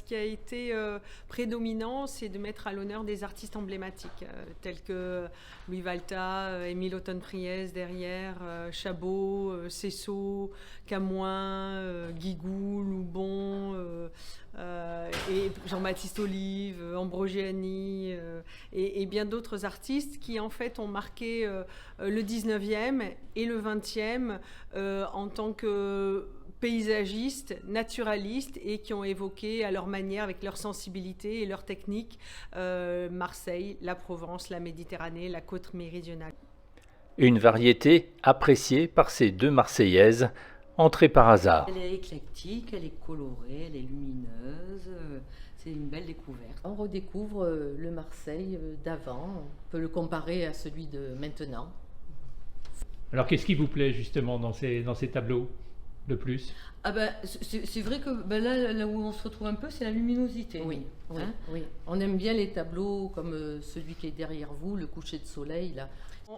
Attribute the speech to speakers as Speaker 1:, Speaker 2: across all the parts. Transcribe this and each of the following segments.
Speaker 1: qui a été prédominant, c'est de mettre à l'honneur des artistes emblématiques, tels que Louis Valta, Émile Houghton-Priez derrière, Chabot, Céceau, Camoin, Guigou, Loubon, et Jean-Baptiste Olive, Ambrogiani, et bien d'autres artistes qui en fait ont marqué le 19e et le 20e en tant que paysagistes, naturalistes, et qui ont évoqué à leur manière, avec leur sensibilité et leur technique, Marseille, la Provence, la Méditerranée, la côte méridionale.
Speaker 2: Une variété appréciée par ces deux Marseillaises, entrées par hasard.
Speaker 3: Elle est éclectique, elle est colorée, elle est lumineuse, c'est une belle découverte. On redécouvre le Marseille d'avant, on peut le comparer à celui de maintenant.
Speaker 4: Alors qu'est-ce qui vous plaît justement dans ces tableaux le plus?
Speaker 3: Ah ben, c'est vrai que là où on se retrouve un peu, c'est la luminosité. Oui, oui, hein, oui. On aime bien les tableaux comme celui qui est derrière vous, le coucher de soleil là.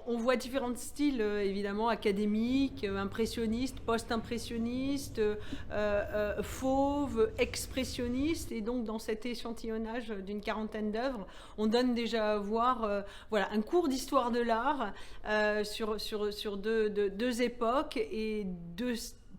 Speaker 1: On voit différents styles, évidemment, académiques, impressionnistes, post-impressionnistes, fauves, expressionnistes. Et donc, dans cet échantillonnage d'une quarantaine d'œuvres, on donne déjà à voir voilà, un cours d'histoire de l'art sur deux époques et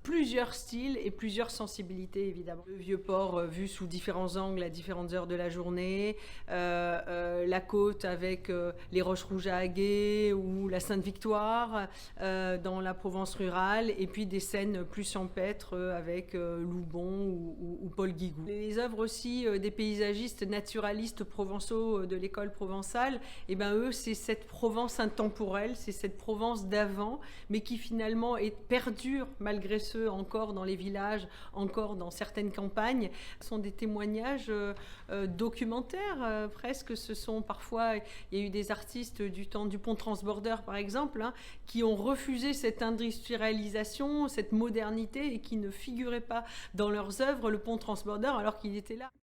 Speaker 1: plusieurs styles et plusieurs sensibilités, évidemment. Le vieux port vu sous différents angles à différentes heures de la journée, la côte avec les Roches Rouges à Aguet ou la Sainte-Victoire dans la Provence rurale, et puis des scènes plus champêtres avec Loubon ou Paul Guigou. Les œuvres aussi des paysagistes naturalistes provençaux de l'école provençale, et ben eux, c'est cette Provence intemporelle, c'est cette Provence d'avant, mais qui finalement perdure malgré encore dans les villages, encore dans certaines campagnes. Ce sont des témoignages documentaires presque. Ce sont parfois, il y a eu des artistes du temps du pont transborder par exemple, hein, qui ont refusé cette industrialisation, cette modernité, et qui ne figuraient pas dans leurs œuvres le pont transborder alors qu'il était là.